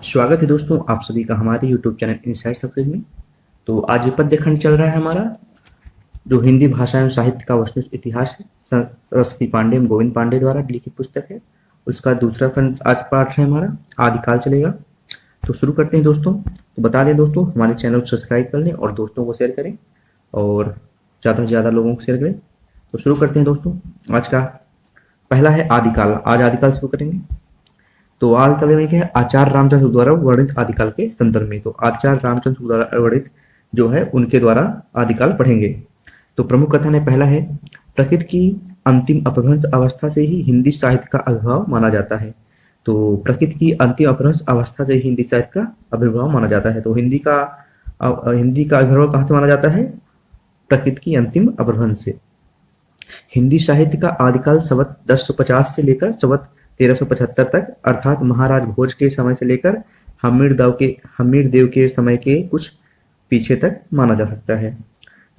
स्वागत है दोस्तों आप सभी का हमारे YouTube चैनल इनसाइड सक्सेस में। तो आज ये पद्य खंड चल रहा है हमारा, जो हिंदी भाषा एवं साहित्य का वस्तु इतिहास है। सरस्वती पांडे एवं गोविंद पांडे द्वारा लिखित पुस्तक है। उसका दूसरा खंड आज पाठ है हमारा, आदिकाल चलेगा। तो शुरू करते हैं दोस्तों। तो बता दें दोस्तों, हमारे चैनल को सब्सक्राइब कर लें और दोस्तों को शेयर करें और ज़्यादा से ज़्यादा लोगों को शेयर करें। तो शुरू करते हैं दोस्तों। आज का पहला है आदिकाल। आज आदिकाल शुरू करेंगे। तो आदिकाल में क्या है, आचार्य रामचंद्र द्वारा वर्णित आदिकाल के संदर्भ में। तो आचार्य रामचंद्र द्वारा वर्णित जो है उनके द्वारा आदिकाल पढ़ेंगे। तो प्रमुख कथन है, पहला है, प्रकृति की अंतिम अपभ्रंश अवस्था से ही हिंदी साहित्य का आविर्भाव माना जाता है। तो प्रकृति की अंतिम अपभ्रंश अवस्था से ही हिंदी साहित्य का आविर्भाव माना जाता है। तो हिंदी का आविर्भाव कहाँ से माना जाता है? प्रकृति की अंतिम अपभ्रंश से। हिंदी साहित्य का आदिकाल संवत 1050 से लेकर संवत 1375 तक, अर्थात महाराज भोज के समय से लेकर हमीरदेव के समय के कुछ पीछे तक माना जा सकता है।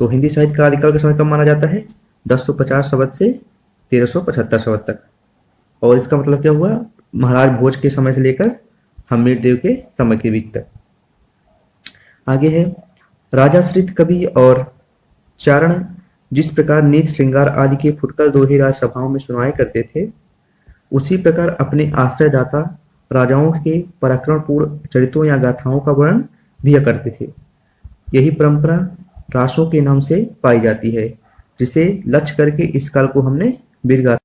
तो हिंदी साहित्य का आदिकाल का समय कब माना जाता है? 1050 संवत से 1375 संवत तक। और इसका मतलब क्या हुआ? महाराज भोज के समय से लेकर हमीरदेव के समय के बीच तक। आगे है, राजाश्रित कवि और चारण जिस प्रकार नीत श्रृंगार आदि के फुटकल दोहे राजसभाओं में सुनाए करते थे, उसी प्रकार अपने आश्रयदाता राजाओं के पराक्रमपूर्ण चरित्रों या गाथाओं का वर्णन भी करते थे। यही परंपरा रासों के नाम से पाई जाती है, जिसे लक्ष्य करके इस काल को हमने वीरगाथा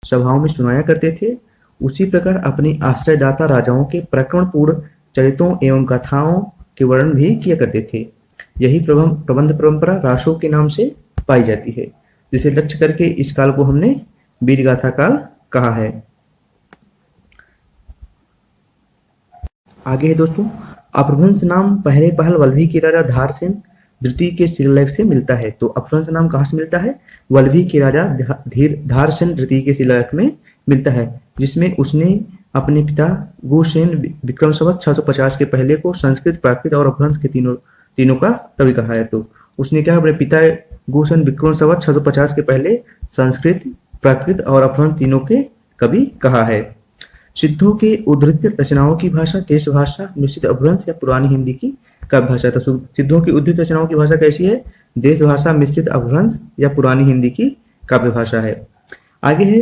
सभाओं में सुनाया करते थे। उसी प्रकार अपने आश्रयदाता राजाओं के पराक्रमपूर्ण चरित्रों एवं गाथाओं के वर्णन भी किया करते थे। यही प्रबंध परंपरा रासों के नाम से पाई जाती है, जिसे लक्ष्य करके इस काल को हमने वीरगाथा काल कहा है। आगे है दोस्तों, अपभ्रंश नाम पहल वल्लभी के राजा धारसेन द्वितीय के शिलालेख से मिलता है। तो अपभ्रंश नाम कहाँ से मिलता है? वल्लभी के राजा धारसेन द्वितीय के शिलालेख में मिलता है, जिसमें उसने अपने पिता गुसेन विक्रम संवत 650 के पहले को संस्कृत, प्राकृत और अपभ्रंश के तीनों का कवि कहा है। तो उसने क्या अपने पिता गुसेन विक्रम संवत 650 के पहले संस्कृत, प्राकृत और अपभ्रंश तीनों के कवि कहा है। सिद्धों के उद्धृत रचनाओं की भाषा देश भाषा, मिश्रित अपभ्रंश या पुरानी हिंदी की काव्य भाषा। तो सिद्धों की उद्धृत रचनाओं की भाषा कैसी है? देश भाषा, मिश्रित अपभ्रंश या पुरानी हिंदी की काव्य भाषा है। आगे है,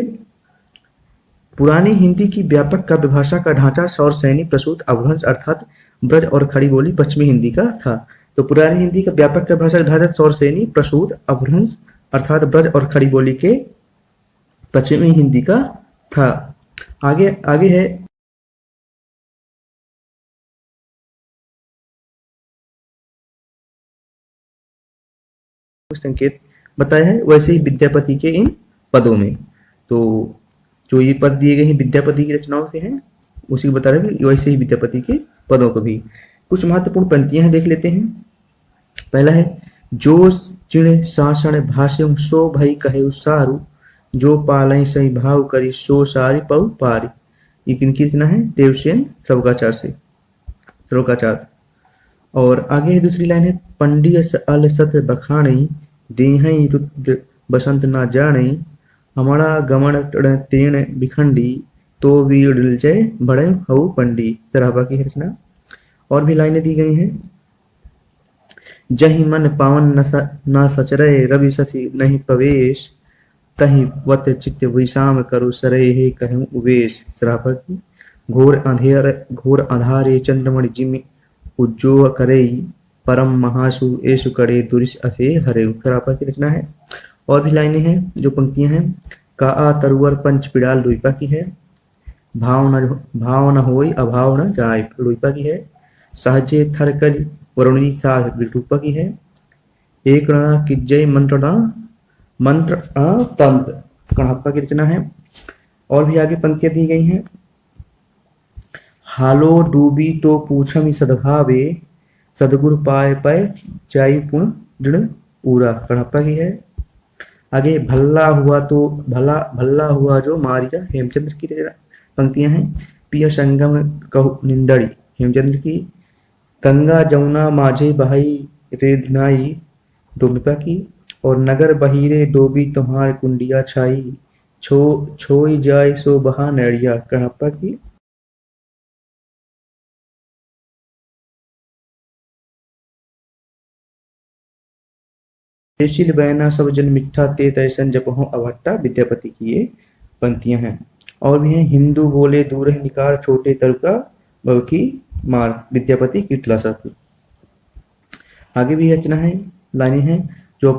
पुरानी हिंदी की व्यापक काव्य भाषा का ढांचा सौर सैनी प्रसूत अपभ्रंश अर्थात ब्रज और खड़ी बोली पश्चिमी हिंदी का था। तो पुरानी हिंदी का व्यापक काव्य भाषा का ढांचा सौर सैनी प्रसूत अपभ्रंश अर्थात ब्रज और खड़ी बोली के पश्चिमी हिंदी का था। आगे है, संकेत बताया है वैसे ही विद्यापति के इन पदों में। तो जो ये पद दिए गए हैं विद्यापति की रचनाओं से हैं, उसी को बता रहे हैं, वैसे ही विद्यापति के पदों को भी। कुछ महत्वपूर्ण पंक्तियां हैं, देख लेते हैं। पहला है, जो चिण सासण भाष्यम सो भई कहे सारू, जो पालय सही भाव करी सो सारी पौ पारी। ये किनकी रचना है? देवसेन श्लोकाचार्य। और आगे दूसरी लाइन है, पंडिय अल सत बखाणी देहई रुद्र बसंत ना जाने, हमारा गमन तीर्ण बिखंडी तो वीर जय बड़े हऊ पंडी। सराबा की रचना। और भी लाइनें दी गई हैं, जही मन पावन न सचरय रवि शशि नहीं प्रवेश, तही वत चित्त विषाम करु सरे हे कहूँ उवेश। सराबा की। घोर अंधारे चंद्रमणि जिमि उज्जो करे, परम महासु एसु करे दुरिश असे हरे। सराबा की रचना है। और भी लाइनें हैं, जो पंक्तियां हैं, का आ तरुवर पंच पिड़ाल लुइपा की है। भाव न होई अभाव न जाय लुइपा की है। सहजे थर कर वरुणी साह विरूपा की है। एक रणा किजय मंत्र तंत्र कणप्पा की रचना है। और भी आगे पंक्तियां दी गई हैं, हालो डूबी तो पूछमी सद्भावे, सदगुरु पाए पाए जाई पुण दृढ़ पूरा। कणप्पा की है। आगे, भल्ला हुआ जो मारिया हेमचंद्र की पंक्तियां हैं। पिय संगम कहु निंदड़ी हेमचंद्र की। गंगा जमुना माझे बहाई रेडनाई डोमिपा की। और नगर बहिरे डोबी तुम्हार कुंडिया छाई, छो छोई जाय सो बहा नैया, कणप्पा की। देशील बैना सब जन मिठा ते तैसन जपहु अभट्टा, विद्यापति की ये पंक्तियां हैं। और भी हैं, हिंदू बोले दूर है निकार छोटे तरुका बल्कि मार, विद्यापति की सा की। आगे भी रचना है, लाइनें हैं जो,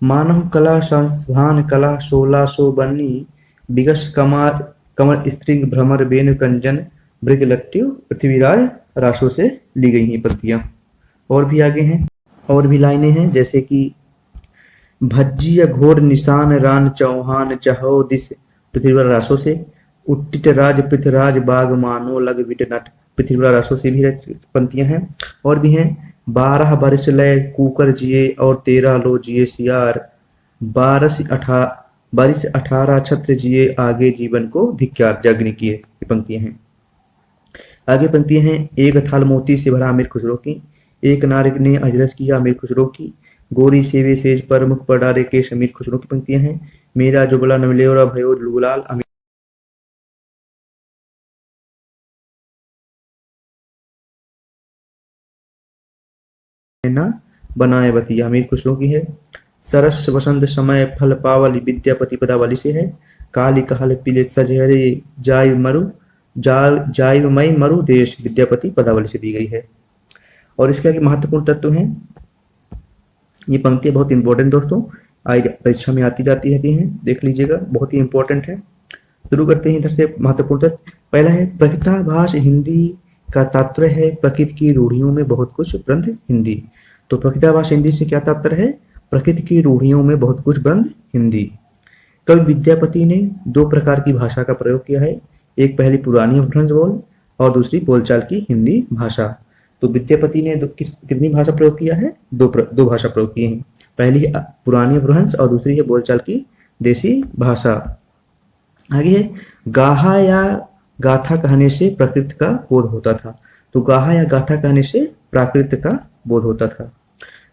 मानव कला संस्थान कला 1600 बन्नी, बिगस कमार कमर स्त्रिंग भ्रमर बेन कंजन, मृग लट्टू पृथ्वीराज राशों से ली गई हैं पंक्तियां। और भी आगे हैं, और भी लाइनें हैं जैसे कि, भज्जिय घोर निशान रान चौहान चहो दिस, पृथ्वीराज राशों से। उट्टिट राज पृथ्वीराज बाग मानो लग विट नट, पृथ्वीराज राशों से भी पंक्तियां हैं। और भी हैं, 12 बरस लय कुकर जिए और 13 लो जिए सियार, बारस अठा बारिश 18 छत्र जिए आगे जीवन को धिक्कार, जग्नि किए, ये पंक्तियां हैं। आगे पंक्तियां हैं, एक थाल मोती से भरा अमीर खुसरो की, एक नारक ने अजरस किया अमीर खुसरो की, गोरी सेवे सेज पर मुख पर डारे केश अमीर खुसरो की पंक्तियां हैं। मेरा जुगला नवलेवरा भयो लुगलाल अमीर न बनाए बतिया, अमीर खुसरो की है। सरस वसंत समय फल पावली, विद्यापति पदावली से है। काली कहल पीले सजहरे जाय मरु, जाय मई मरु देश, विद्यापति पदावली से दी गई है। और इसके आगे महत्वपूर्ण तत्व हैं, ये पंक्तियां बहुत इंपॉर्टेंट दोस्तों, आज परीक्षा में आती जाती रहती हैं, देख लीजिएगा, बहुत ही इंपॉर्टेंट है। शुरू करते हैं इधर से महत्वपूर्ण तत्व। पहला है, प्रकृताभास हिंदी का तात्पर्य है प्रकृति की रूढ़ियों में बहुत कुछ वृंद हिंदी। तो प्रकृताभास हिंदी से क्या तात्पर्य है, प्रकृति की रूढ़ियों में बहुत कुछ वृंद हिंदी। कवि विद्यापति ने दो प्रकार की भाषा का प्रयोग किया है, एक पहली पुरानी अपभ्रंश बोल और दूसरी बोलचाल की हिंदी भाषा। तो विद्यापति ने कितनी भाषा प्रयोग किया है, दो भाषा प्रयोग किए हैं, पहली है पुरानी अपभ्रंश और दूसरी है बोलचाल की देसी भाषा। आगे है, गाहा या गाथा कहने से प्रकृति का बोध होता था। तो गाहा या गाथा कहने से प्राकृत का बोध होता था।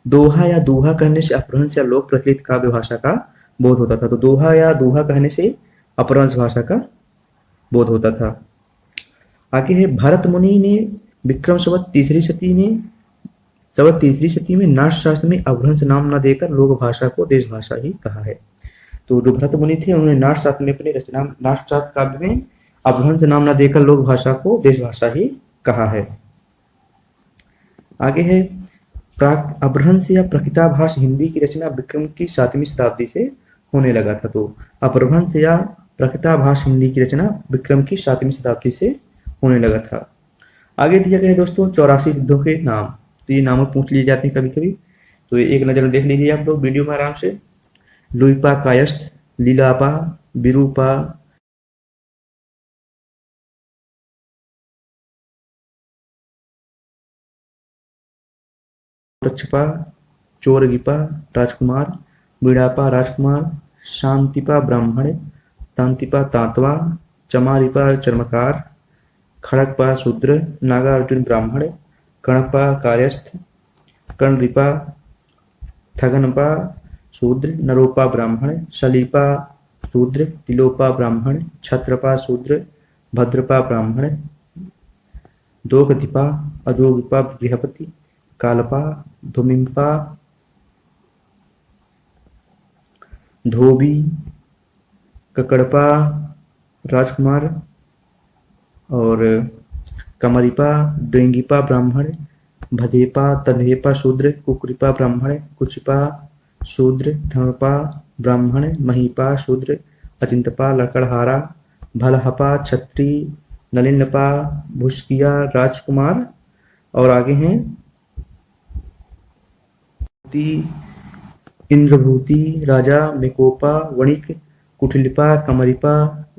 दोहा या दूहा कहने से अपभ्रंश या लोक प्रचलित काव्य भाषा का बोध होता था। तो दोहा या दूहा कहने से अपभ्रंश भाषा का बोध होता था। आगे है, भरत मुनि ने विक्रम संवत तीसरी सदी में नाट्य शास्त्र में अपभ्रंश नाम न देकर लोक भाषा को देश भाषा ही कहा है। तो जो भरत मुनि थे उन्होंने नाट्य शास्त्र में अपनी रचना नाट्य शास्त्र काव्य में अपभ्रंश नाम न देकर लोक भाषा को देश भाषा ही कहा है। आगे है, अपभ्रंश या प्रकृताभास हिंदी की रचना विक्रम की 7वीं शताब्दी से होने लगा था। तो अपभ्रंश या प्रकृताभास हिंदी की रचना विक्रम की 7वीं शताब्दी से होने लगा था। आगे दिया गया है दोस्तों 84 सिद्धों के नाम। तो ये नाम पूछ लिए जाते हैं कभी कभी, तो एक नजर देख लीजिए आप लोग वीडियो में आराम से। लुइपा कायस्थ, लीलापा, विरूपा, रक्षपा, चोरगिपा राजकुमार, बिड़ापा राजकुमार, शांतिपा ब्राह्मण, तांतिपा तांतवा, चमारिपा चर्मकार, खड़गपा शूद्र, नागार्जुन ब्राह्मण, कणपा कायस्थ, कर्णरिपा, थगनपा शूद्र, नरोपा ब्राह्मण, शलीपा शूद्र, तिलोपा ब्राह्मण, छत्रपा शूद्र, भद्रपा ब्राह्मण, दोगतिपा, अधोगिपा बृहपति, कालपा, धूमिपा, धोबी, ककड़पा राजकुमार और कमरिपा, डेंगीपा ब्राह्मण, भदेपा तंधेपा शूद्र, कुकुरिपा ब्राह्मण, कुचिपा शूद्र, धर्मपा ब्राह्मण, महीपा शूद्र, अचिंतपा लकड़हारा, भलहपा छत्री, नलिनपा भुष्किया राजकुमार। और आगे हैं, इंद्रभूति राजा, मिकोपा वणिक, कुटिलपा कमरिपा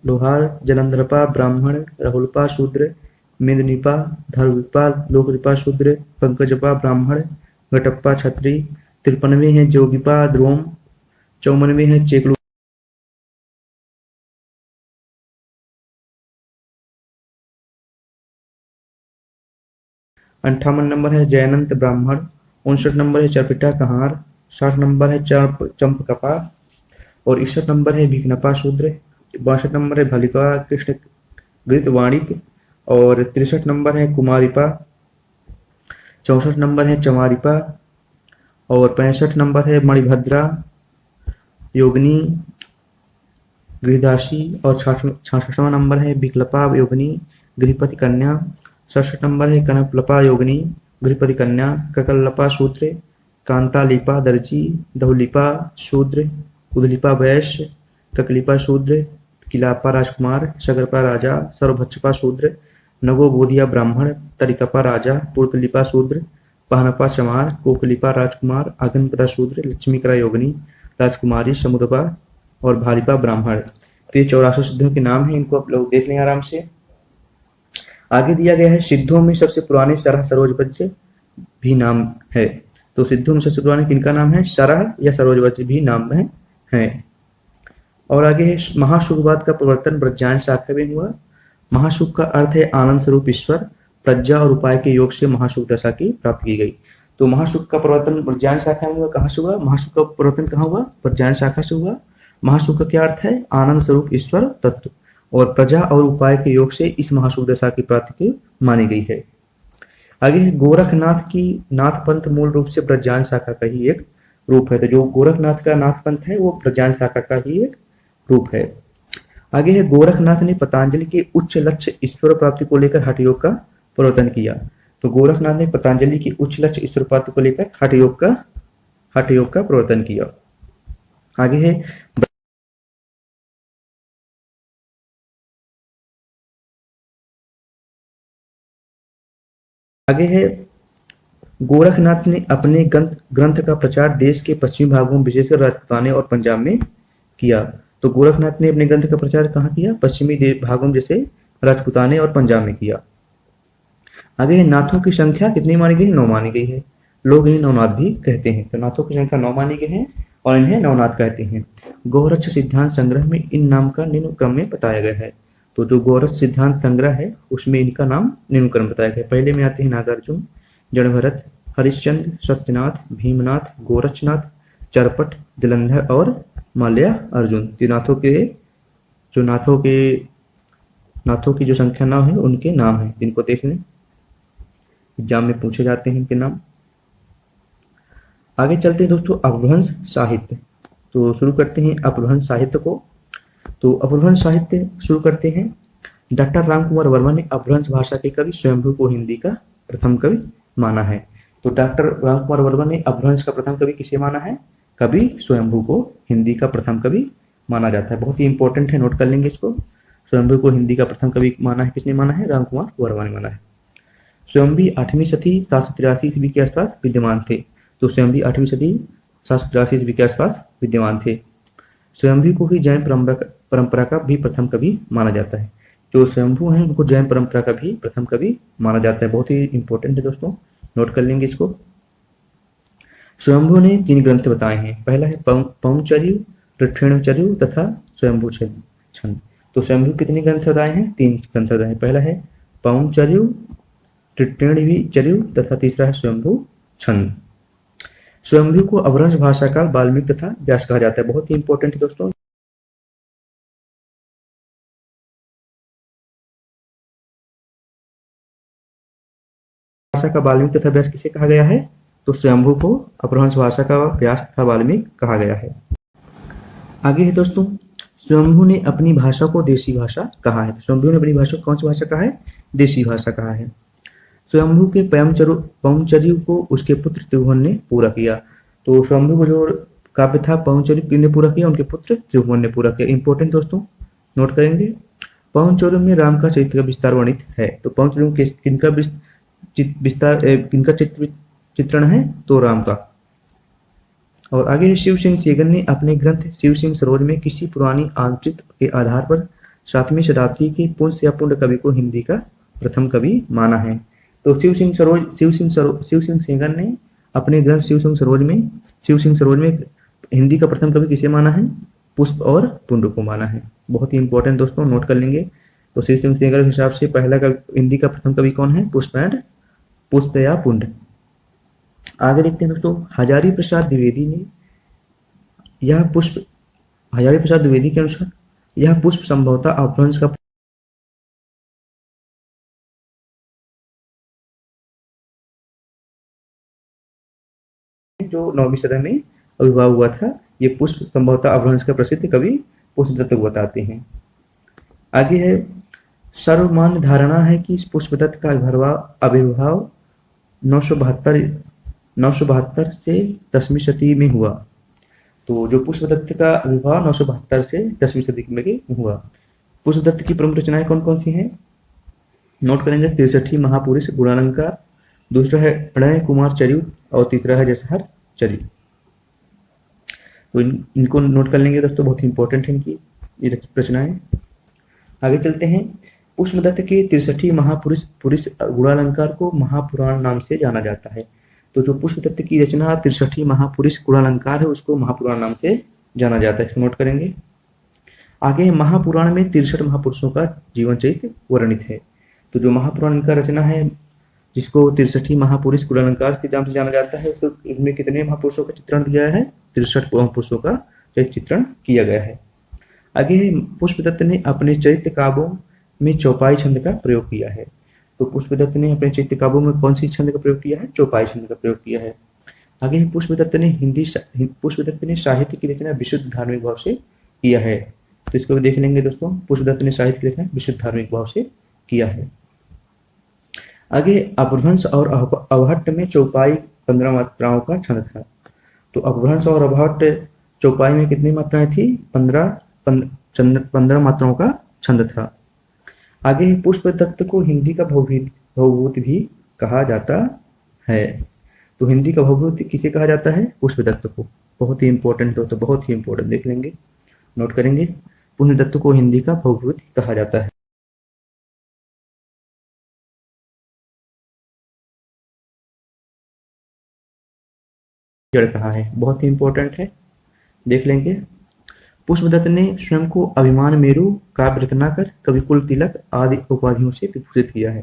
लोहार, जलंधरपा ब्राह्मण, राहुलपा शूद्र, मेदिनीपा, धर्विपा लोकरिपा शूद्र, पंकजपा ब्राह्मण, घटप्पा छत्री। 53वें हैं जोगिपा द्रोम, 54वें हैं चेकलू। 58 नंबर है जयनंत ब्राह्मण, 59 नंबर है चरपिटा कहार, 60 नंबर है चंपकपा, और 61 नंबर है भिघ्नपा शूद्र, 62 नंबर है भलिका कृष्ण घृतवाणिक, और 63 नंबर है कुमारिपा, 64 नंबर है चमारिपा, और 65 नंबर है मणिभद्रा योगिनी गृहदासी, और 66वां नंबर है विकल्पा योगिनी गृहपति कन्या, 67 नंबर है कनकलपा योगिनी गृहपति कन्या, ककललपा शूद्र, कांतालिपा दर्जी, दहुलिपा शूद्र, उदलिपा वैश्य, ककलिपा शूद्र, किलापा राजकुमार, सगरपा राजा, सर्वभक्षपा शूद्र, नगो बोधिया ब्राह्मण, तरिकपा राजा, पुर्तलिपा शूद्र, पहनपा चमार, कोकलिपा राजकुमार, आगनपदा शूद्र, लक्ष्मीकरा योगिनी राजकुमारी, समुद्रपा और भारिपा ब्राह्मण। तो ये 84 सिद्धों के नाम हैं, इनको आप लोग देख लें आराम से। आगे दिया गया है सिद्धों में सबसे पुराने सरह सरोजवज्र भी नाम है। तो सिद्धों में सबसे पुराने किनका नाम है? सरह या सरोजवज्र भी नाम में है। और आगे है महाशुभवाद का प्रवर्तन ब्रह्मज्ञान शाखा में हुआ। महासुख का अर्थ है आनंद स्वरूप ईश्वर, प्रज्ञा और उपाय के योग से महासुख दशा की प्राप्ति की गई। तो महासुख का प्रवर्तन ब्रह्मज्ञान शाखा में हुआ। कहाँ से हुआ? महासुख का प्रवर्तन कहाँ हुआ? ब्रह्मज्ञान शाखा से हुआ। महासुख का क्या अर्थ है? आनंद स्वरूप ईश्वर तत्व, और प्रजा और उपाय के योग से इस महासुख दशा की प्राप्ति की मानी गई है। आगे है गोरखनाथ की नाथ पंथ मूल रूप से ब्रह्मज्ञान शाखा का ही एक रूप है। तो जो गोरखनाथ का नाथ पंथ है वो ब्रह्मज्ञान शाखा का ही एक रूप है। आगे है गोरखनाथ ने पतंजलि के उच्च लक्ष्य ईश्वर प्राप्ति को लेकर हठ योग का प्रवर्तन किया। तो गोरखनाथ ने पतंजलि के उच्च लक्ष्य ईश्वर प्राप्ति को लेकर हठ योग का प्रवर्तन किया। आगे है गोरखनाथ ने अपने ग्रंथ का प्रचार देश के पश्चिमी भागों में विशेषकर राजपूताने और पंजाब में किया। तो गोरखनाथ ने अपने ग्रंथ का प्रचार कहाँ किया? पश्चिमी भागों में जैसे राजपूताने और पंजाब में किया। आगे है नाथों की संख्या कितनी मानी गई है? 9 मानी गई है। लोग इन्हें नवनाथ भी कहते हैं। तो नाथों की संख्या 9 मानी गई है और इन्हें नवनाथ कहते हैं। गोरक्ष सिद्धांत संग्रह में इन नाम का निम्न क्रम में बताया गया है। तो जो गोरक्ष सिद्धांत संग्रह है उसमें इनका नाम निम्न क्रम बताया गया है। पहले में आते हैं नागार्जुन, जड़भरत, हरिश्चंद्र, सत्यनाथ, भीमनाथ, गोरक्षनाथ, चरपट, जलंधर और माल्या अर्जुन। नाथों की जो संख्या नाम है उनके नाम है, इनको देख लें, एग्जाम में पूछे जाते हैं इनके नाम। आगे चलते हैं दोस्तों अपभ्रंश साहित्य। तो शुरू करते हैं अपभ्रंश साहित्य को। तो अपभ्रंश साहित्य शुरू करते हैं। डॉक्टर राम कुमार वर्मा ने अपभ्रंश भाषा के कवि स्वयंभू को हिंदी का प्रथम कवि माना है। तो डॉक्टर राम कुमार वर्मा ने अपभ्रंश का प्रथम कवि किसे माना है? कवि स्वयंभू को हिंदी का प्रथम कवि माना जाता है। बहुत ही इंपॉर्टेंट है, नोट कर लेंगे इसको। स्वयंभू को हिंदी का प्रथम कवि माना है, किसने माना है? राम कुमार वर्मा ने माना है। स्वयंभी 8वीं सदी 783 ईस्वी के आसपास विद्यमान थे। तो स्वयंभी 8वीं सदी 783 ईस्वी के आसपास विद्यमान थे। स्वयंभी को ही जैन परंपरा का भी प्रथम कवि माना जाता है। जो स्वयंभू हैं उनको जैन परंपरा का भी प्रथम कवि माना जाता है। बहुत ही इंपॉर्टेंट है दोस्तों, नोट कर लेंगे इसको। स्वयंभू ने 3 ग्रंथ बताए हैं। पहला है पौंचर्यु, ऋक्षेणचर्यु तथा स्वयंभू छंद। तो स्वयंभू कितने ग्रंथ बताए हैं? 3 ग्रंथ बताए हैं। पहला है पौंचर्यु, ऋक्षेणचर्यु तथा तीसरा है स्वयंभू छंद। स्वयंभू को अपभ्रंश भाषा का वाल्मीकि तथा व्यास कहा जाता है। बहुत ही इंपॉर्टेंट है दोस्तों। भाषा का वाल्मीकि तथा व्यास किसे कहा गया है? तो स्वयंभू को अपभ्रंश भाषा का व्यास तथा वाल्मीकि कहा गया है। आगे है दोस्तों, स्वयंभू ने अपनी भाषा को देशी भाषा कहा है। स्वयंभू ने अपनी भाषा को कौन सी भाषा कहा है? देशी भाषा कहा है। स्वयंभू के पौंचर्यु को उसके पुत्र त्रिभुवन ने पूरा किया। तो स्वयंभू को जो काव्य था पौंचर्यु किसने पूरा किया? उनके पुत्र त्रिभुवन ने पूरा किया। इंपॉर्टेंट दोस्तों, नोट करेंगे। पौंचर्यु में राम का चरित्र का विस्तार वर्णित है। तो पौंचर्यु किनका चित्रण है? तो राम का। और आगे शिव सिंह सेगन ने अपने ग्रंथ शिव सिंह सरोज में किसी पुरानी आंतरिक के आधार पर 7वीं शताब्दी के पुंस या पुंड कवि को हिंदी का प्रथम कवि माना है। तो शिव सिंह सेगन ने अपने ग्रंथ शिव सिंह सरोज में हिंदी का प्रथम कवि किसे माना है? पुष्प और पुंड को माना है। बहुत ही इंपॉर्टेंट दोस्तों, नोट कर लेंगे। तो शिव सिंह सेगन के हिसाब से पहला हिंदी का प्रथम कवि कौन है? पुष्प या पुंड। आगे देखते हैं दोस्तों, हजारी प्रसाद द्विवेदी ने यह पुष्प हजारी प्रसाद द्विवेदी के अनुसार यह पुष्प संभवतः अपभ्रंश का जो 9वीं सदी में आविर्भाव हुआ था। ये पुष्प संभवतः अपभ्रंश का प्रसिद्ध कवि पुष्पदत्त को बताते हैं। आगे है, सर्वमान्य धारणा है कि पुष्पदत्त का आविर्भाव 972 से 10वीं सदी में हुआ। तो जो पुष्पदत्त का आविर्भाव 972 से 10वीं सदी में हुआ। पुष्पदत्त की प्रमुख रचनाएं कौन कौन सी हैं, नोट करेंगे। 63 महापुरुष गुणालंकार, दूसरा है प्रणय कुमार चरित और तीसरा है जसहर चरित। तो इनको नोट कर लेंगे दोस्तों, बहुत ही इंपॉर्टेंट है इनकी ये रचनाएं। आगे चलते हैं, पुष्पदत्त के 63 महापुरुष गुणालंकार को महापुराण नाम से जाना जाता है। तो जो पुष्पदत्त की रचना 63 महापुरुष गुणालंकार है उसको महापुराण नाम से जाना जाता है, इसको नोट करेंगे। आगे महापुराण में 63 महापुरुषों का जीवन चरित्र वर्णित है। तो जो महापुराण का रचना है जिसको 63 महापुरुष गुणालंकार के नाम से जाना जाता है, इसमें कितने महापुरुषों का चित्रण दिया है, 63 महापुरुषों का चित्रण किया गया है। आगे पुष्पदत्त ने अपने चरित्र काव्यों में चौपाई छंद का प्रयोग किया है। तो पुष्पदत्त ने अपने चरित्र काव्यों में कौन सी छंद का प्रयोग किया है, चौपाई छंद का प्रयोग किया है। आगे पुष्पदत्त ने साहित्य की रचना विशुद्ध धार्मिक भाव से किया है। तो इसको भी देख लेंगे दोस्तों, पुष्पदत्त ने साहित्य की रचना विशुद्ध धार्मिक भाव से किया है। आगे अपभ्रंश और अवहट्ट में चौपाई 15 मात्राओं का छंद था। तो अपभ्रंश और अवहट्ट चौपाई में कितनी मात्राएं थी, 15 मात्राओं का छंद था। आगे पुष्पदत्त को हिंदी का भवभूत भी कहा जाता है। तो हिंदी का भवभूत किसे कहा जाता है, पुष्पदत्त को। बहुत ही इंपॉर्टेंट दोस्तों, बहुत ही इंपॉर्टेंट, देख लेंगे, नोट करेंगे। पुष्पदत्त को हिंदी का भवभूत कहा जाता है। जड़ कहाँ है, बहुत ही इंपॉर्टेंट है, देख लेंगे। पुष्पदत्त ने स्वयं को अभिमान मेरु, काव्य रत्नाकर, कविकुल तिलक आदि उपाधियों से विभूषित किया है।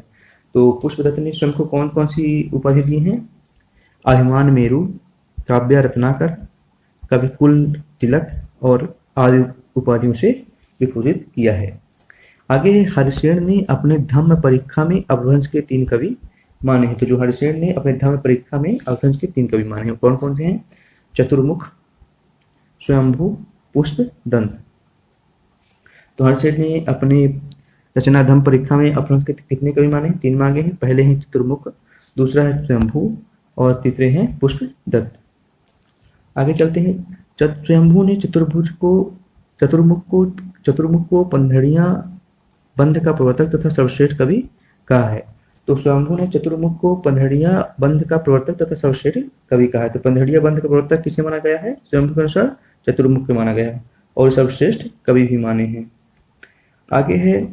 तो पुष्पदत्त ने स्वयं को कौन कौन सी उपाधि दी हैं, अभिमान मेरु, काव्य रत्नाकर, कविकुल तिलक और आदि उपाधियों से विभूषित किया है। आगे हरिसेन ने अपने धम्म परीक्षा में अपभ्रंश के 3 कवि माने हैं। तो जो हरिसेन ने अपने धम्म परीक्षा में अपभ्रंश के 3 कवि माने हैं, कौन कौन से हैं, चतुर्मुख, स्वयंभू, पुष्पदंत। तो हरिसेन ने अपने रचना धम्म परीक्षा में अपभ्रंश के कितने कवि माने, 3 मांगे हैं। पहले हैं चतुर्मुख, दूसरा है स्वयंभू और तीसरे हैं पुष्पदत्त। आगे चलते हैं, स्वयंभू ने चतुर्मुख को पंधड़ियां बंध का प्रवर्तक तथा सर्वश्रेष्ठ कवि कहा है। तो स्वयंभू ने चतुर्मुख को पंधड़िया बंध का प्रवर्तक तथा सर्वश्रेष्ठ कवि कहा है। तो पंधड़िया बंध का प्रवर्तक किसे माना गया है, स्वयंभू के अनुसार चतुर्मुख को माना गया है और सर्वश्रेष्ठ कवि भी माने हैं। आगे है,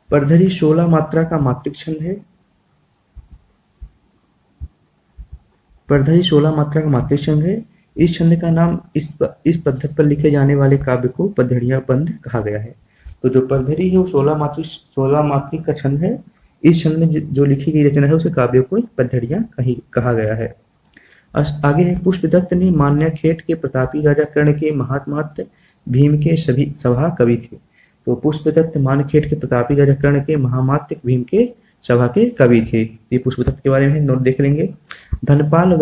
परधरी 16 मात्रा का मात्रिक छंद है। परधरी 16 मात्रा का मात्रिक छंद है। इस छंद का नाम इस पद्धति पर लिखे जाने वाले काव्य को पधड़िया बंध कहा गया है। तो जो परधरी है वो 16 मात्रिक का छंद है। इस छंद में जो लिखी गई रचना है उसे काव्य को पधड़िया कहा गया है। आगे है, पुष्पदत्त ने मान्यखेट के प्रतापी राजा कर्ण के महात्मात भीम के सभी सभा कवि थे। तो पुष्पदत्त मान्यखेट के प्रतापी राजा कर्ण के महामात्य भीम के सभा के कवि थे। ये पुष्पदत्त के बारे में नोट देख लेंगे। धनपाल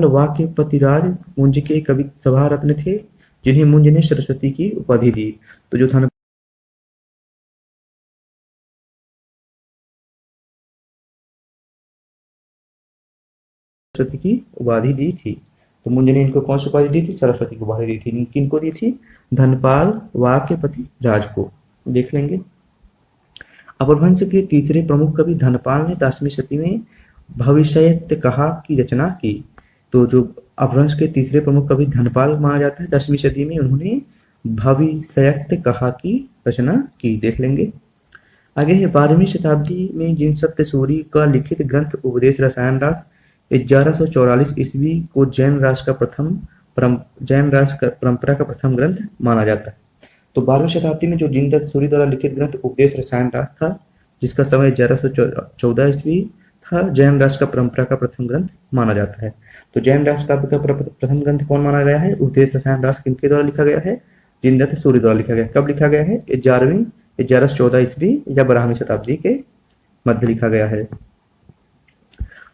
वाक्यपतिराज मुंज के कवि सभा रत्न थे, जिन्हें मुंज ने सरस्वती की उपाधि दी। तो जो सरस्वती की उपाधि दी थी। तो मुंज ने इनको कौन सी उपाधि दी थी, सरस्वती की उपाधि दी थी। किनको दी थी, धनपाल वाक्यपति राज को। देख लेंगे। अपभ्रंश के तीसरे प्रमुख कवि धनपाल ने 10वीं सदी में भविष्यत कहा की रचना की। तो जो अपभ्रंश के तीसरे प्रमुख कवि धनपाल माना जाता है, 10वीं सदी में उन्होंने भविष्यत कहा की रचना की। देख लेंगे। आगे है, 12वीं शताब्दी में जिन सत्य सूरी का लिखित ग्रंथ उपदेश रसायन रास 1144 ईस्वी को जैन राज का परंपरा का प्रथम ग्रंथ माना जाता है। तो 12वीं शताब्दी में जो जिन दत्त सूरी द्वारा लिखित ग्रंथ उपदेश रसायन रास था, जिसका समय 1114 ईस्वी था जैन राष्ट्र का परंपरा का प्रथम ग्रंथ माना जाता है। तो जैन राष्ट्र काव्य का प्रथम ग्रंथ कौन माना गया है? उपदेश रसायन राष्ट्र किनके द्वारा लिखा गया है? जिनदत्त सूर्य द्वारा लिखा गया। कब लिखा गया है? 1114 ईस्वी या 12वीं शताब्दी के मध्य लिखा गया है।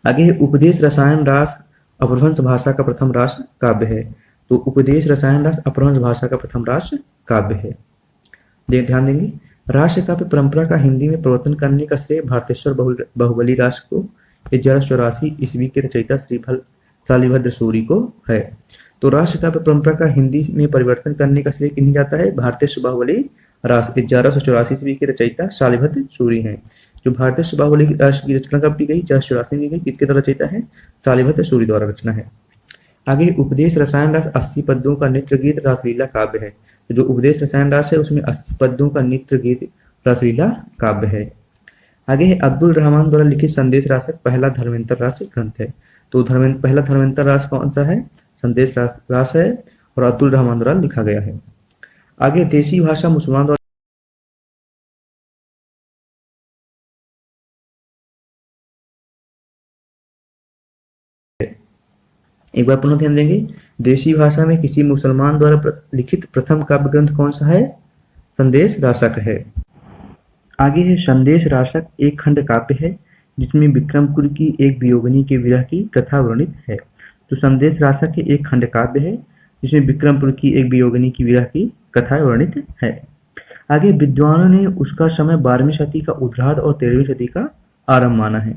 आगे उपदेश रसायन रास अपभ्रंश भाषा का प्रथम राष्ट्र काव्य है। तो उपदेश रसायन रास अपभ्रंश भाषा का प्रथम राष्ट्र काव्य है। ध्यान देंगे, राष्ट्र काव्य परंपरा का हिंदी में प्रवर्तन करने का श्रेय भारतेश्वर बाहुबली राष्ट्र को 1184 ईस्वी के रचयिता श्रीफल शालिभद्र सूरी को है। तो राष्ट्र काव्य परंपरा का हिंदी में परिवर्तन करने का श्रेय किन्हें जाता है? भारतेश्वर बाहुबली राष्ट्र 1184 ईस्वी के रचयिता शालिभद्र सूरी हैं। जो भारतेश्वर बाहुबली राष्ट्र की रचना कब की गई? 1184 में गई। किसके द्वारा रचयिता है? शालिभद्र सूरी द्वारा रचना है। आगे उपदेश रसायन रास 80 पद्यों का नृत्य गीत रासलीला काव्य है। तो जो उपदेश रसायन रास है उसमें 80 पद्यों का नृत्य गीत रासलीला काव्य है। आगे है अब्दुल रहमान द्वारा लिखित संदेश रासक पहला धर्मेंद्र रास ग्रंथ है। तो पहला धर्मेंद्र रास कौन सा है? संदेश रास है और अब्दुल रहमान द्वारा लिखा गया है। आगे देशी भाषा मुसलमान द्वारा एक बार पुनः ध्यान देंगे, देशी भाषा में किसी मुसलमान द्वारा लिखित प्रथम काव्य ग्रंथ कौन सा है? संदेश रासक है। आगे है संदेश रासक एक खंड काव्य है जिसमें विक्रमपुर की एक वियोगिनी के विरह की कथा वर्णित है। तो संदेश रासक के एक खंड काव्य है जिसमें विक्रमपुर की एक वियोगिनी की विरह की कथा वर्णित है। आगे विद्वानों ने उसका समय 12वीं सदी का उत्तरार्ध और 13वीं सदी का आरंभ माना है।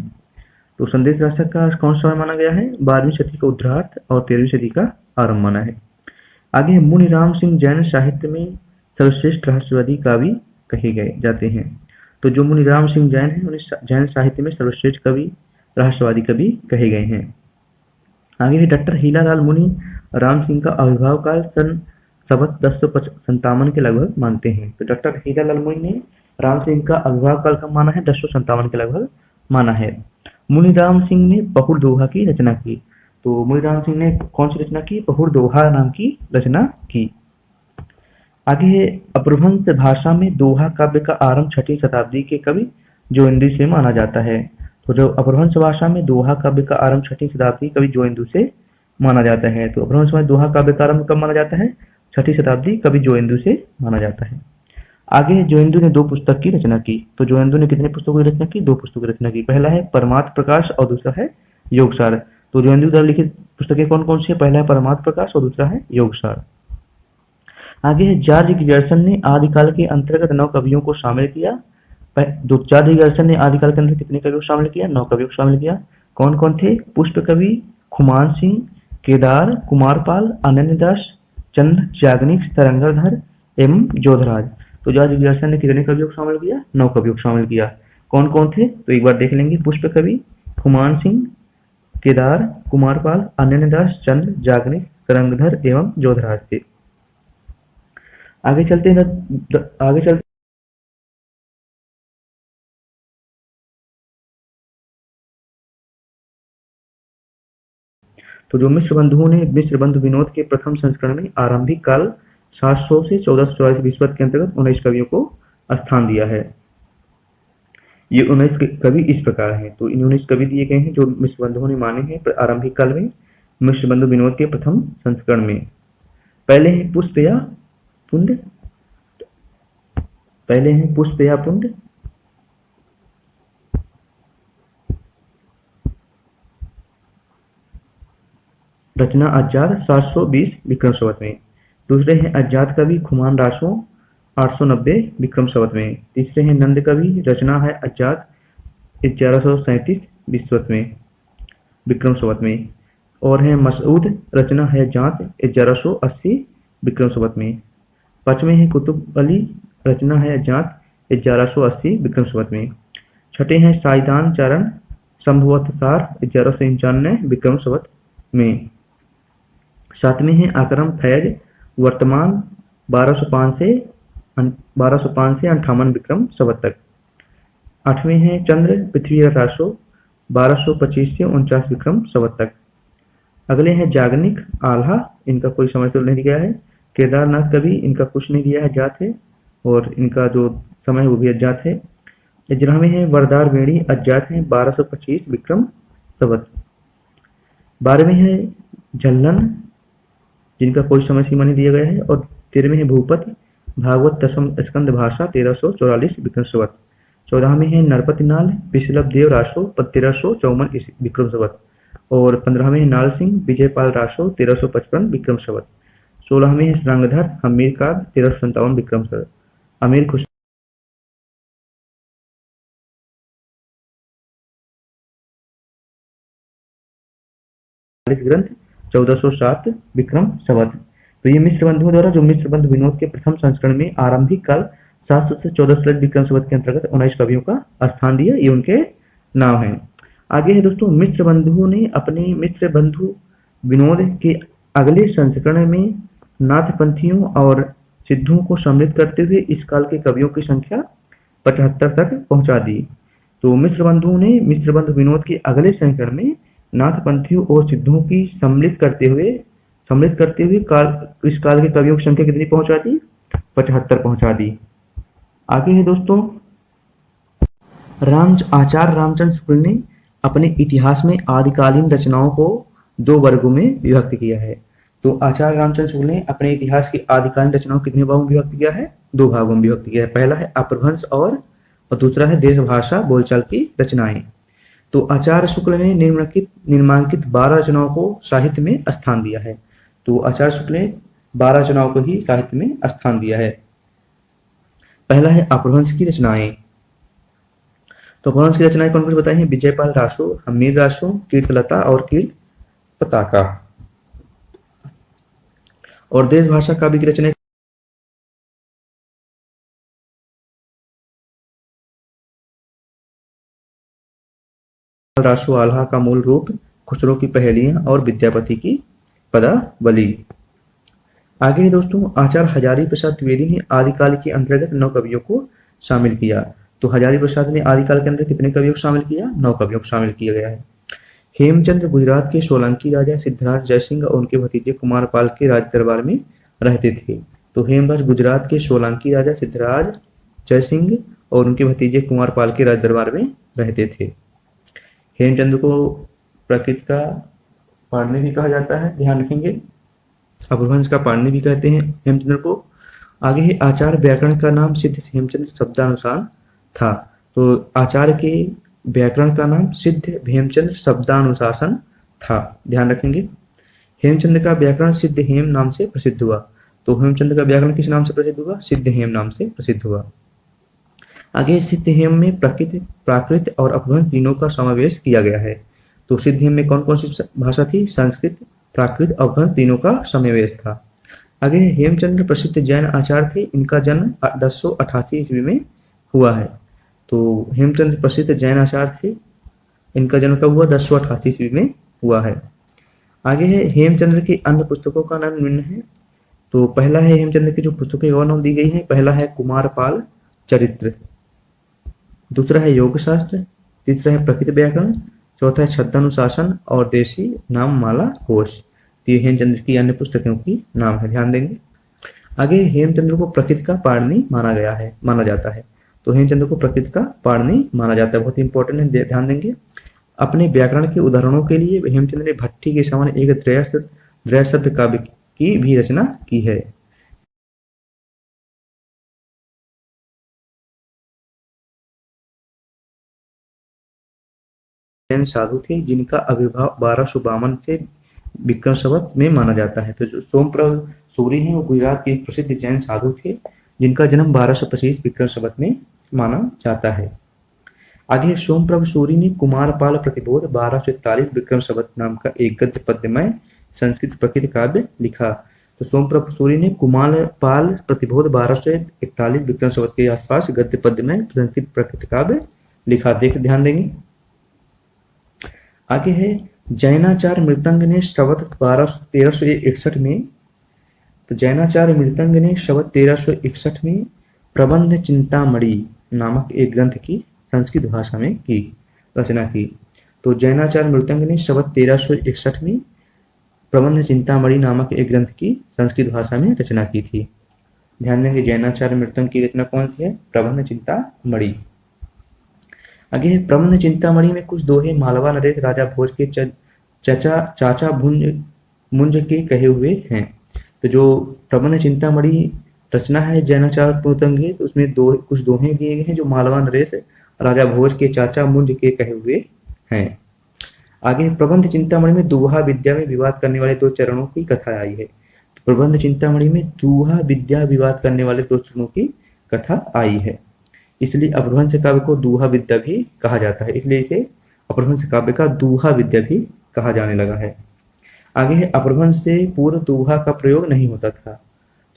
तो संदेश रासक का कौन सा समय माना गया है? 12वीं सदी का उत्तरार्ध और 13वीं सदी का आरंभ माना है। आगे मुनिराम सिंह जैन साहित्य में सर्वश्रेष्ठ रहस्यवादी कवि कहे गए जाते हैं। तो जो मुनिराम सिंह जैन है उन्हें जैन साहित्य में सर्वश्रेष्ठ कवि रहस्यवादी कवि कहे गए हैं। आगे डॉक्टर हीलालाल मुनि राम सिंह का आविर्भाव काल सन 1057 के लगभग मानते हैं। तो डॉक्टर हीलालाल मुनि ने राम सिंह का आविर्भाव काल कब माना है? 1057 के लगभग माना है। मुनिराम सिंह ने पहुड़ दोहा की रचना की। तो मुनिराम सिंह ने कौन सी रचना की? पहुड़ दोहा नाम की रचना की। आगे अपभ्रंश भाषा में दोहा काव्य का आरंभ 6वीं शताब्दी के कवि जोइंदू से माना जाता है। तो जो अपभ्रंश भाषा में दोहा काव्य का आरंभ 6वीं शताब्दी कवि जोइंदू से माना जाता है। तो अपभ्रंश में दोहा काव्य का आरंभ कब माना जाता है? 6वीं शताब्दी कवि जोइंदू से माना जाता है। आगे जोइंदू ने 2 पुस्तक की रचना की। तो जोइंदू ने कितने पुस्तकों की रचना की? 2 पुस्तकों की रचना की। पहला है परमार्थ प्रकाश और दूसरा है योगसार। तो जोइंदू द्वारा लिखित पुस्तकें कौन कौन सी है? पहला है परमार्थ प्रकाश और दूसरा है योगसार। आगे है जॉर्ज गियर्सन ने आदिकाल के अंतर्गत 9 कवियों को शामिल किया। जॉर्ज गियर्सन ने आदिकाल के अंदर कितने कवियों को शामिल किया? 9 कवियों को शामिल किया। कौन कौन थे? पुष्प कवि, खुमान सिंह, केदार, कुमारपाल, अनन्यदास, चंद, याग्निक, तरंगधर एवं जोधराज। तो जॉर्ज गियर्सन ने कितने कवियों को शामिल किया? 9 कवियों को शामिल किया। कौन कौन थे? तो एक बार देख लेंगे, पुष्प कवि, खुमान सिंह, केदार, कुमारपाल, अनन्यदास, चंद, याग्निक, तरंगधर एवं जोधराज थे। आगे चलते तो जो मिश्र बंधुओं ने मिश्र बंधु विनोद के प्रथम संस्करण में आरंभिक काल 700 से 1444 ईस्वी के अंतर्गत 19 कवियों को स्थान दिया है। ये 19 कवि इस प्रकार हैं। तो इन 19 कवि दिए गए हैं जो मिश्र बंधुओं ने माने हैं आरंभिक काल में मिश्र बंधु विनोद के प्रथम संस्करण में। पहले है पुष्प या पुंड। पहले हैं पुष्प या पुंड, रचना अज्जाद 720 विक्रम संवत में। दूसरे हैं अज्जाद कवि खुमान रासो 890 विक्रम संवत में। तीसरे हैं नंद कवि, रचना है अज्जाद 1137 विक्रम संवत में। और है मसूद, रचना है जात 1180 विक्रम संवत में। पांचवें हैं कुतुब अली, रचना है जात 1180 विक्रम संवत में। छठे हैं साइदान चारण संभवतसार 1195 विक्रम संवत में। सातवें हैं अकरम फैज वर्तमान 1205 से 58 विक्रम संवत तक। आठवें हैं चंद्र पृथ्वीराज रासो 1225 से 49 विक्रम संवत तक। अगले हैं जागनिक आल्हा, इनका कोई समय तो नहीं दिया है। केदारनाथ कवि, इनका कुछ नहीं दिया है, जात है और इनका जो समय वो भी अज्ञात है। 11 में है वरदार वेणी अज्ञात है 1225 विक्रम संवत। 12 में है झल्लन जिनका कोई समय सीमा नहीं दिया गया है, और 13 में है भूपत भागवत दशम स्कंद भाषा 1344 विक्रम संवत। 14 में है नरपति नाल पिछलभ देव रासो 1354 विक्रम संवत। और 15 में है नाल सिंह विजयपाल रासो 1355 विक्रम संवत। 16 में है रंगधर हमीर काग 1357 विक्रम संवत। अमीर खुश ग्रंथ 1407 विक्रम संवत। तो ये मिश्र बंधुओं द्वारा जो मिश्र बंधु विनोद के प्रथम संस्करण में आरंभिक काल 700 से 1400 विक्रम संवत के अंतर्गत 19 कवियों का स्थान दिया, ये उनके नाम है। आगे है दोस्तों, मिश्र बंधुओं ने अपने मिश्र बंधु विनोद के अगले संस्करण में नाथपंथियों और सिद्धों को सम्मिलित करते हुए इस काल के कवियों की संख्या 75 तक पहुंचा दी। तो मिश्र बंधुओं ने मिश्र बंधु विनोद के अगले संस्करण में नाथपंथियों और सिद्धों की सम्मिलित करते हुए इस काल के कवियों की संख्या कितनी पहुंचा दी? 75 पहुंचा दी। आगे है दोस्तों, आचार्य रामचंद्र शुक्ल ने अपने इतिहास में आदिकालीन रचनाओं को 2 वर्गों में विभक्त किया है। तो आचार्य रामचंद्र शुक्ल ने अपने इतिहास की आदिकालीन रचनाओं कितने भागों में विभक्त किया है? 2 भागों में विभक्त किया है। पहला है अपभ्रंश और दूसरा है देश भाषा बोलचाल की रचनाएं। तो आचार्य शुक्ल ने निम्नलिखित 12 रचनाओं को साहित्य में स्थान दिया है। तो आचार्य शुक्ल ने 12 रचनाओं को ही साहित्य में स्थान दिया है। पहला है अपभ्रंश की रचनाएं। तो अपभ्रंश की रचनाएं कौन कौन बताई हैं? विजयपाल रासो, हमीर रासो, कीर्तलता और कीर्त पताका। और देश भाषा काव्य की रचनाएं रासो आल्हा का मूल रूप, खुसरो की पहेलियां और विद्यापति की पदावली। आगे दोस्तों, आचार्य हजारी प्रसाद द्विवेदी ने आदिकाल के अंतर्गत 9 कवियों को शामिल किया। तो हजारी प्रसाद ने आदिकाल के अंदर कितने कवियों को शामिल किया? 9 कवियों को शामिल किया गया है। हेमचंद्र गुजरात के सोलंकी राजा सिद्धराज जयसिंह और उनके भतीजे कुमारपाल के राज दरबार में रहते थे। तो हेमराज गुजरात के सोलंकी राजा सिद्धराज जयसिंह और उनके भतीजे कुमारपाल के राज दरबार में रहते थे। हेमचंद्र को प्रकृति का पाणिनि भी कहा जाता है, ध्यान रखेंगे। अपभ्रंश का पाणिनि भी कहते हैं हेमचंद्र को। आगे है आचार्य व्याकरण का नाम सिद्ध हेमचंद्र शब्दानुसार था। तो आचार्य के व्याकरण का नाम सिद्ध हेमचंद्र शब्दानुशासन था, ध्यान रखेंगे। हेमचंद्र का व्याकरण सिद्ध हेम नाम से प्रसिद्ध हुआ। तो हेमचंद्र का व्याकरण किस नाम से प्रसिद्ध हुआ? सिद्ध हेम नाम से प्रसिद्ध हुआ। आगे सिद्ध हेम में प्रकृत, प्राकृत और अपभ्रंश तीनों का समावेश किया गया है। तो सिद्ध हेम में कौन कौन सी भाषा थी? संस्कृत, प्राकृत, अपभ्रंश तीनों का समावेश था। आगे हेमचंद्र प्रसिद्ध जैन आचार्य थे, इनका जन्म 1088 ईस्वी में हुआ है। तो हेमचंद्र प्रसिद्ध जैन आचार्य थे, इनका जन्म कब हुआ? 1088 ईस्वी में हुआ है। आगे है हेमचंद्र की अन्य पुस्तकों का नाम निम्न है। तो पहला है हेमचंद्र की जो पुस्तकें और नाम दी गई हैं, पहला है कुमारपाल चरित्र, दूसरा है योग शास्त्र, तीसरा है प्रकृति व्याकरण, चौथा है छद्मानुशासन और देशी नाम माला कोश। ये हेमचंद्र की अन्य पुस्तकों की नाम है, ध्यान देंगे। आगे हेमचंद्र को प्रकृति का पाणिनि माना जाता है। तो हेमचंद्र को प्रकृति का पाणिनि माना जाता है, बहुत इंपॉर्टेंट है, ध्यान देंगे। अपने व्याकरण के उदाहरणों के लिए हेमचंद्र ने भट्टी के समान एक त्रयशब्द काव्य की भी रचना की है। जैन साधु थे जिनका आविर्भाव 1252 से विक्रम संवत में माना जाता है। तो जो सोमप्रभ सूरी हैं वो गुजरात के एक प्रसिद्ध जैन साधु थे जिनका जन्म 1225 विक्रम संवत में माना जाता है। आगे सोमप्रभ सूरी ने कुमारपाल प्रतिबोध 1241 विक्रम संवत नाम का एक गद्य पद्यमय संस्कृत प्रकृति काव्य लिखा। तो सोमप्रभ सूरी ने कुमारपाल प्रतिबोध 1241 विक्रम संवत के आसपास गद्य पद्यमय संस्कृत प्रकृति काव्य लिखा। ध्यान देंगे। आगे है जैनाचार्य मृतंग ने शवत 1361 में, तो जैनाचार्य मृतंग ने शवत 1361 में प्रबंध चिंतामणि नामक एक ग्रंथ की संस्कृत भाषा में की रचना की। तो जैनाचार्य मृतंग ने शवत 1361 में प्रबंध चिंतामणि नामक एक ग्रंथ की संस्कृत भाषा में रचना की थी। ध्यान देंगे, जैनाचार्य मृतंग की रचना कौन सी है? प्रबंध चिंतामणि। आगे है प्रबंध चिंतामणि में कुछ दोहे मालवा नरेश राजा भोज के चचा चाचा भुंज मुंज के कहे हुए हैं। तो जो प्रबंध चिंतामणि रचना है जैनाचार्य पुतंगे, तो उसमें कुछ दोहे दिए गए हैं जो मालवा नरेश राजा भोज के चाचा मुंज के कहे हुए हैं। आगे प्रबंध चिंतामणि में दुहा विद्या में विवाद करने वाले 2 चरणों की कथा आई है। प्रबंध चिंतामणि में दुहा विद्या विवाद करने वाले 2 चरणों की कथा आई है, इसलिए अपभ्रंश काव्य को दुहा विद्या भी कहा जाता है, इसलिए इसे अपभ्रंश काव्य का दुहा विद्या भी कहा जाने लगा है। आगे है अपभ्रंश से पूर्व दुहा का प्रयोग नहीं होता था।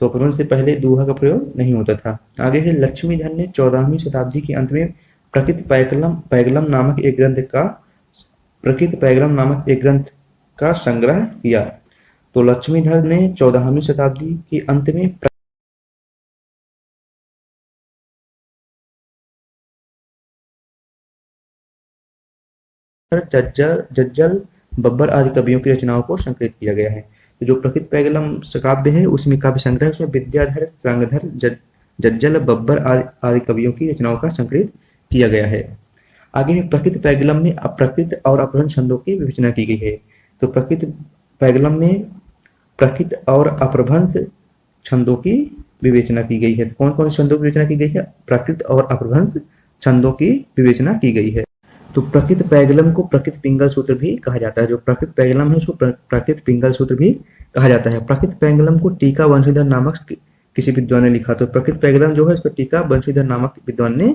तो अपभ्रंश से पहले दुहा का प्रयोग नहीं होता था। आगे है लक्ष्मीधर ने 14वीं शताब्दी के अंत में प्रकृत पैगलम नामक एक ग्रंथ का संग्रह किया। तो लक्ष्मीधर ने 14वीं शताब्दी के अंत में जज्जल बब्बर आदि कवियों की रचनाओं को संकलित किया गया है। तो जो प्रकृत पैगलम काव्य है उसमें काव्य संग्रह, उसमें विद्याधर, श्रृंगधर, जज्जल बब्बर आदि कवियों की रचनाओं का संकलित किया गया है। आगे प्रकृत पैगलम में अप्रकृत और अपभ्रंश छंदों की विवेचना की गई है। तो प्रकृत पैगलम में प्रकृत और अपभ्रंश छंदों की विवेचना की गई है। कौन कौन से छंदों की विवेचना की गई है? प्रकृत और अपभ्रंश छंदों की विवेचना की गई है। तो प्रकृत पैगलम को प्रकृत पिंगल सूत्र भी कहा जाता है। जो प्रकृत पैगलम है उसको प्रकृत पिंगल सूत्र भी कहा जाता है। प्रकृत पैगलम को टीका वंशीधर नामक किसी विद्वान ने लिखा। तो प्रकृत पैगलम जो है उसको टीका वंशीधर नामक विद्वान ने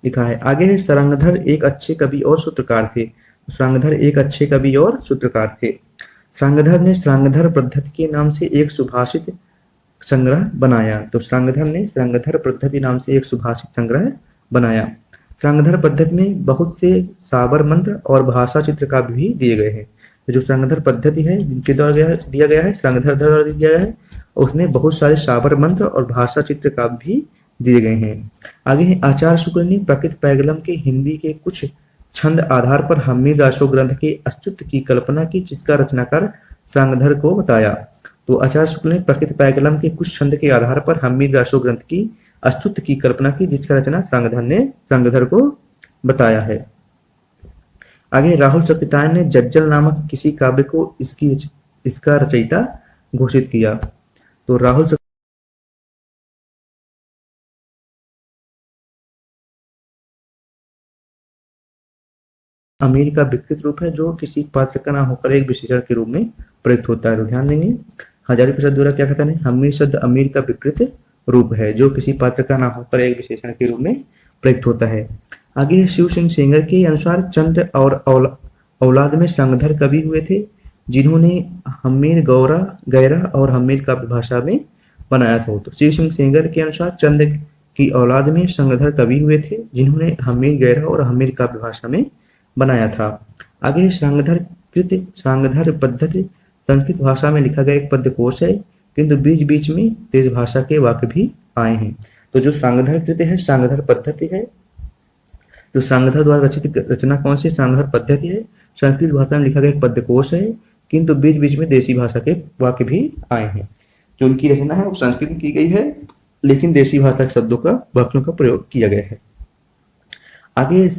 लिखा है। आगे है श्रृंगधर एक अच्छे कवि और सूत्रकार थे। श्रृंगधर एक अच्छे कवि और सूत्रकार थे। श्रृंगधर ने श्रृंगधर पद्धति के नाम से एक सुभाषित संग्रह बनाया। तो श्रृंगधर ने श्रृंगधर पद्धति नाम से एक सुभाषित संग्रह बनाया। श्रृंगधर पद्धति में बहुत से साबर मंत्र और भाषा चित्र काव्य भी दिए गए हैं। तो जो श्रृंगधर पद्धति है जिनके द्वारा दिया गया है, श्रृंगधर द्वारा दिया गया है, उसमें बहुत सारे साबर मंत्र और भाषा चित्र काव्य भी दिए गए हैं। आगे है आचार्य शुक्ल ने प्रकृत पैगलम के हिंदी के कुछ छंद आधार पर हम्मीर रासो ग्रंथ के अस्तित्व की कल्पना की, जिसका रचनाकार श्रृंगधर को बताया। तो आचार्य शुक्ल ने प्रकृत पैगलम के कुछ छंद के आधार पर हम्मीर रासो ग्रंथ की अस्तित्व की कल्पना की, जिसका रचना श्रृंगधर ने श्रृंगधर को बताया है। आगे राहुल सकृतायन ने जज्जल नामक किसी काव्य को इसका रचयिता घोषित किया। तो राहुल अमीर का विकृत रूप है जो किसी पात्र का ना होकर एक विशेषण के रूप में प्रयुक्त होता है। तो ध्यान देंगे हजारी प्रसाद द्वारा क्या कहता है, हमीर शब्द अमीर का विकृत रूप है जो किसी पात्र का ना होकर एक विशेषण के रूप में प्रयुक्त होता है। आगे शिव सिंह सेंगर के अनुसार चंद्र और औलाद में श्रृंगधर कवि हुए थे, जिन्होंने हम्मीर गैरा और हम्मीर काव्य भाषा में बनाया था। तो शिव सिंह सेंगर के अनुसार चंद्र की औलाद में श्रृंगधर कवि हुए थे, जिन्होंने हम्मीर गैरा और हम्मीर काव्य भाषा में बनाया था। आगे श्रृंगधर पद्धति संस्कृत भाषा में लिखा गया एक पद्यकोश है, किंतु बीच बीच में तेज भाषा के वाक्य भी आए हैं। तो जो श्रृंगधर कृति है, श्रृंगधर पद्धति है, जो श्रृंगधर द्वारा रचित रचना कौन सी श्रृंगधर पद्धति है, संस्कृत भाषा में लिखा गया एक पद्यकोश है, किंतु बीच बीच में देसी भाषा के वाक्य भी आए हैं। जो उनकी रचना है वो संस्कृत में की गई है, लेकिन देसी भाषा के शब्दों का वाक्यों का प्रयोग किया गया है। आगे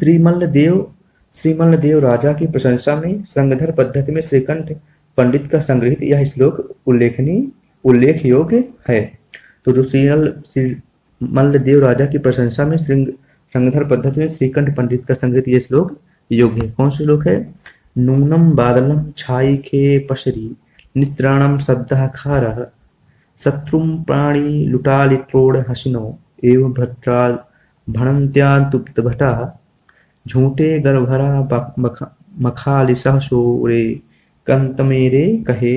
श्रीमल्ल देव राजा की प्रशंसा में श्रृंगधर पद्धति में श्रीकंठ पंडित का संग्रहित यह श्लोक उल्लेख योग्य है। तो जो श्रीमल्ल देव राजा की प्रशंसा में श्रृंगधर पद्धति में श्रीकंठ पंडित का संग्रहित यह श्लोक योग्य है। कौन सा श्लोक है? नूनम बादलम छाई खे पशरी निस्त्राणम सद्दः खारः शत्रुम प्राणी लुटालित्रोड़ हसिनो एवं भट्टाल भणन्त्यान्तुप्त भटाः झूठे गर्भरा मखालिसा सोरे कंतमेरे कहे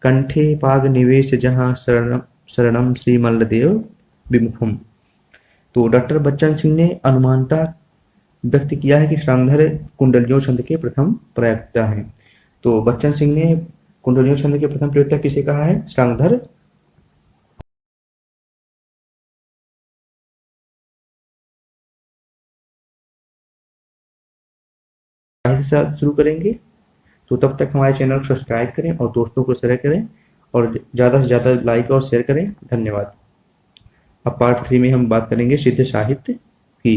कंठे पाग निवेश जहां शरणम श्री मल्लदेव विमुखम। तो डॉक्टर बच्चन सिंह ने अनुमानता व्यक्त किया है कि श्रृंगधर कुंडलियों छंद के प्रथम प्रयोक्ता हैं। तो बच्चन सिंह ने कुंडलियों छंद के प्रथम प्रयोक्ता किसे कहा है? श्रृंगधर। साथ शुरू करेंगे, तो तब तक हमारे चैनल को सब्सक्राइब करें और दोस्तों को शेयर करें और ज़्यादा से ज़्यादा लाइक और शेयर करें। धन्यवाद। अब पार्ट 3 में हम बात करेंगे सिद्ध साहित्य की।